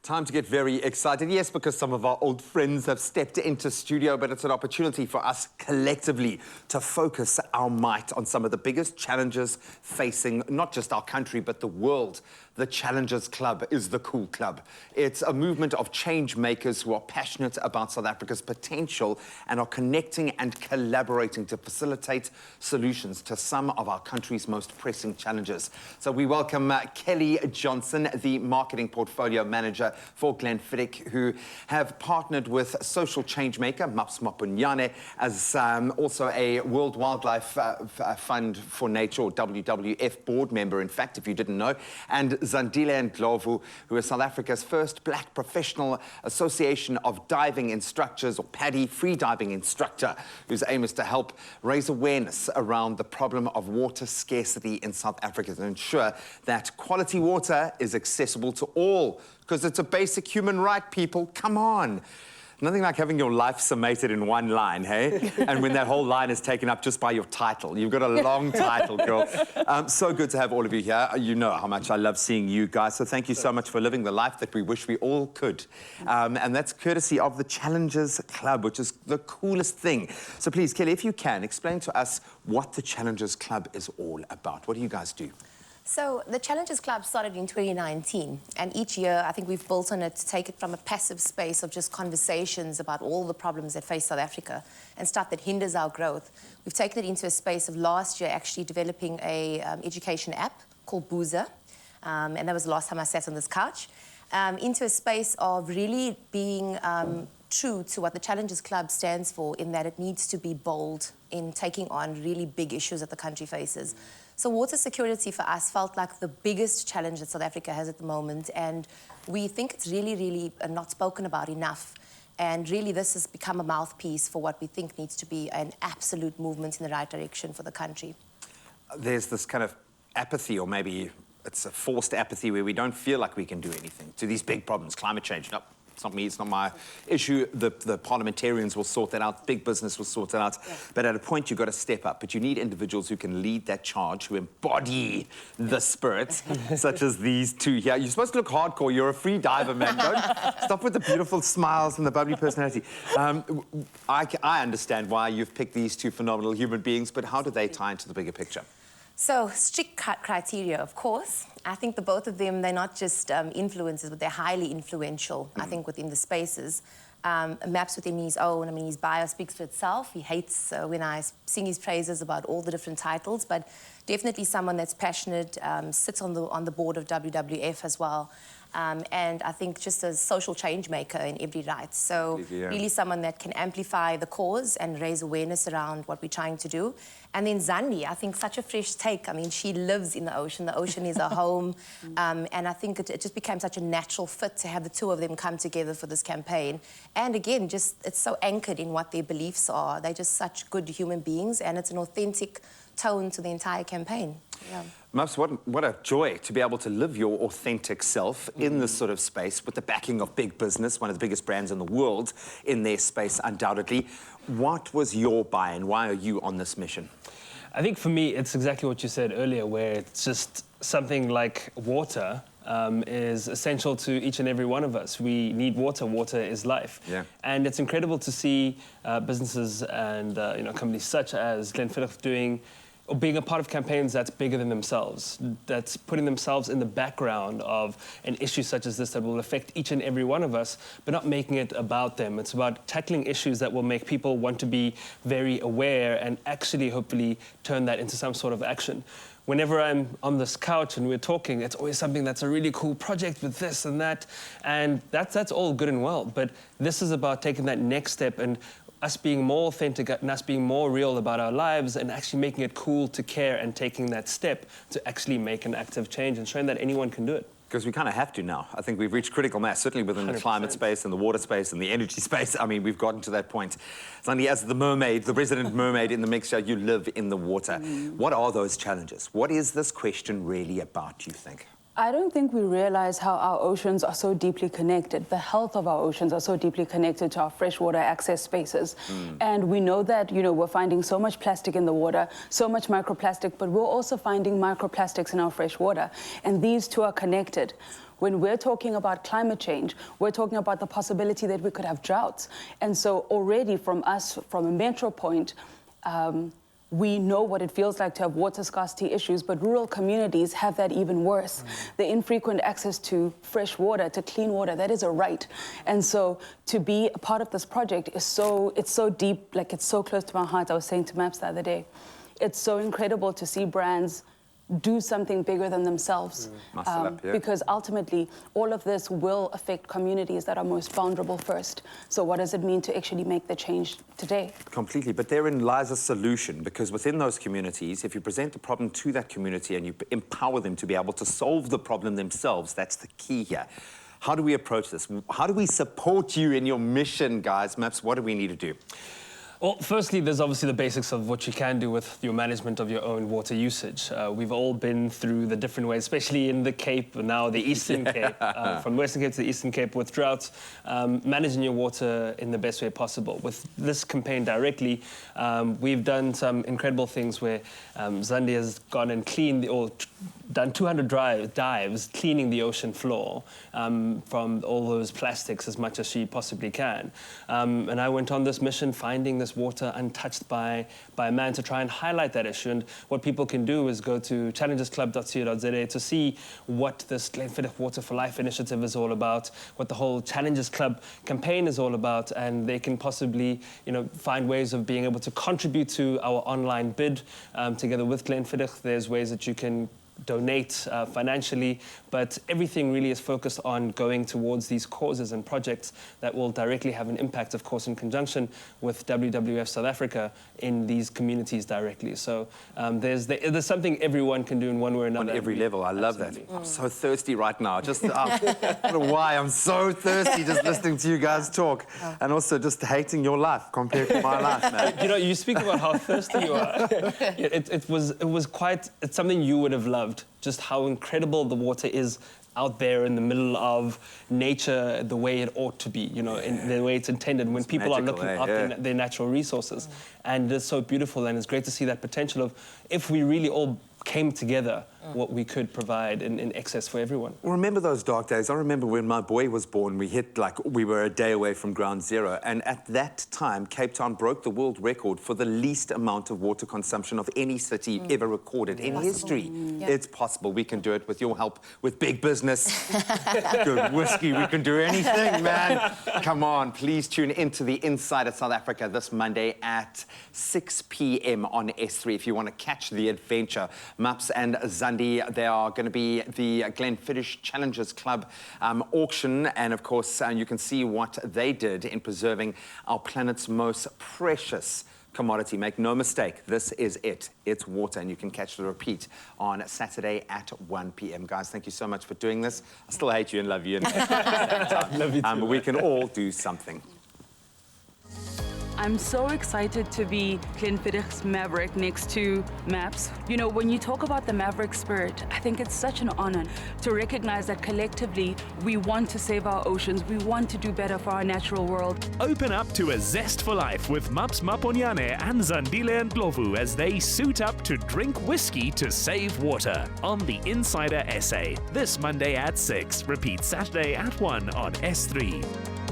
Time to get very excited. Yes, because some of our old friends have stepped into studio, but it's an opportunity for us collectively to focus our might on some of the biggest challenges facing not just our country, but the world. The Challengers Club is the cool club. It's a movement of change makers who are passionate about South Africa's potential and are connecting and collaborating to facilitate solutions to some of our country's most pressing challenges. So we welcome Kelly Johnson, the Marketing Portfolio Manager for GLENFIDDICH, who have partnered with social change maker Maps Mapunyane as also a World Wildlife Fund for Nature, or WWF board member, in fact, if you didn't know, and Zandile Ndlovu, who is South Africa's first black professional association of diving instructors, or PADI, free diving instructor, whose aim is to help raise awareness around the problem of water scarcity in South Africa to ensure that quality water is accessible to all, because it's a basic human right, people. Come on. Nothing like having your life summated in one line, hey? And when that whole line is taken up just by your title. You've got a long title, girl. So good to have all of you here. You know how much I love seeing you guys, so thank you so much for living the life that we wish we all could. And that's courtesy of the Challengers Club, which is the coolest thing. So please, Kelly, if you can, explain to us what the Challengers Club is all about. What do you guys do? So the Challengers Club started in 2019, and each year I think we've built on it to take it from a passive space of just conversations about all the problems that face South Africa and stuff that hinders our growth. We've taken it into a space of last year actually developing a education app called Boozer, and that was the last time I sat on this couch, into a space of really being true to what the Challengers Club stands for, in that it needs to be bold in taking on really big issues that the country faces. So water security for us felt like the biggest challenge that South Africa has at the moment, and we think it's really not spoken about enough. And really this has become a mouthpiece for what we think needs to be an absolute movement in the right direction for the country. There's this kind of apathy, or maybe it's a forced apathy, where we don't feel like we can do anything to these big problems. Climate change, nope. It's not me, it's not my issue. The parliamentarians will sort that out, big business will sort it out. Yeah. But at a point, you've got to step up. But you need individuals who can lead that charge, who embody the spirit, such as these two here. You're supposed to look hardcore. You're a free diver, man. Don't stop with the beautiful smiles and the bubbly personality. I understand why you've picked these two phenomenal human beings, but how do they tie into the bigger picture? So, strict criteria, of course. I think the both of them, they're not just influencers, but they're highly influential, I think, within the spaces. Maps within his own, I mean, his bio speaks for itself. He hates when I sing his praises about all the different titles, but definitely someone that's passionate, sits on the board of WWF as well. And I think just a social change maker in every right. So really someone that can amplify the cause and raise awareness around what we're trying to do. And then Zandi, I think such a fresh take. I mean, she lives in the ocean. The ocean is her home. And I think it just became such a natural fit to have the two of them come together for this campaign. And again, just it's so anchored in what their beliefs are. They're just such good human beings, and it's an authentic tone to the entire campaign. Yeah. Maps, what a joy to be able to live your authentic self in this sort of space with the backing of big business, one of the biggest brands in the world in their space, undoubtedly. What was your buy-in? Why are you on this mission? I think for me, it's exactly what you said earlier, where it's just something like water is essential to each and every one of us. We need water. Water is life. Yeah. And it's incredible to see businesses and companies such as GLENFIDDICH doing, or being a part of campaigns that's bigger than themselves, that's putting themselves in the background of an issue such as this that will affect each and every one of us, but not making it about them. It's about tackling issues that will make people want to be very aware and actually, hopefully, turn that into some sort of action. Whenever I'm on this couch and we're talking, it's always something that's a really cool project with this and that, and that's all good and well, but this is about taking that next step and us being more authentic and us being more real about our lives and actually making it cool to care and taking that step to actually make an active change and showing that anyone can do it. Because we kind of have to now. I think we've reached critical mass, certainly within 100%. The climate space and the water space and the energy space. I mean, we've gotten to that point. Suddenly, as the mermaid, the resident mermaid in the mixture, you live in the water. What are those challenges? What is this question really about, do you think? I don't think we realize how our oceans are so deeply connected. The health of our oceans are so deeply connected to our freshwater access spaces. And we know that, we're finding so much plastic in the water, so much microplastic, but we're also finding microplastics in our fresh water. And these two are connected. When we're talking about climate change, we're talking about the possibility that we could have droughts. And so already from a metro point, we know what it feels like to have water scarcity issues, but rural communities have that even worse. The infrequent access to fresh water, to clean water, that is a right. And so to be a part of this project it's so deep, like it's so close to my heart. I was saying to Maps the other day, it's so incredible to see brands do something bigger than themselves. Because ultimately, all of this will affect communities that are most vulnerable first. So what does it mean to actually make the change today? Completely, but therein lies a solution, because within those communities, if you present the problem to that community and you empower them to be able to solve the problem themselves, that's the key here. How do we approach this? How do we support you in your mission, guys? Maps, what do we need to do? Well, firstly, there's obviously the basics of what you can do with your management of your own water usage. We've all been through the different ways, especially in the Cape, now the Eastern Cape, from Western Cape to the Eastern Cape with droughts, managing your water in the best way possible. With this campaign directly, we've done some incredible things where Zandi has gone and cleaned, or done 200 dives cleaning the ocean floor from all those plastics as much as she possibly can. And I went on this mission finding this water untouched by man to try and highlight that issue. And what people can do is go to challengesclub.co.za to see what this Glenfiddich Water for Life initiative is all about, what the whole Challenges Club campaign is all about, and they can possibly, find ways of being able to contribute to our online bid together with Glenfiddich. There's ways that you can donate financially, but everything really is focused on going towards these causes and projects that will directly have an impact, of course, in conjunction with WWF South Africa in these communities directly. So there's something everyone can do in one way or another. On every level, I love that. I'm so thirsty right now. Just, I don't know why, I'm so thirsty just listening to you guys talk, and also just hating your life compared to my life, man. You speak about how thirsty you are. It's something you would have loved. Just how incredible the water is out there in the middle of nature, the way it ought to be, in the way it's intended, when people are looking after their natural resources. And it's so beautiful, and it's great to see that potential of, if we really all came together, what we could provide in excess for everyone. Well, remember those dark days? I remember when my boy was born, we were a day away from ground zero. And at that time, Cape Town broke the world record for the least amount of water consumption of any city ever recorded in history. It's possible. We can do it with your help, with big business, good whiskey. We can do anything, man. Come on, please tune into the Insider South Africa this Monday at 6 p.m. on S3 if you want to catch the adventure. Maps and Zandi, there are going to be the Glenfiddich Challenges Club auction, and of course you can see what they did in preserving our planet's most precious commodity. Make no mistake, this is it. It's water, and you can catch the repeat on Saturday at 1 p.m. Guys, thank you so much for doing this. I still hate you and love you. Love you too. But we can all do something. I'm so excited to be Glenfiddich's Maverick next to Maps. When you talk about the Maverick spirit, I think it's such an honor to recognize that collectively we want to save our oceans, we want to do better for our natural world. Open up to a zest for life with Maps Maponyane and Zandile and Ndlovu as they suit up to drink whiskey to save water on the Insider SA. This Monday at 6. Repeat Saturday at 1 on S3.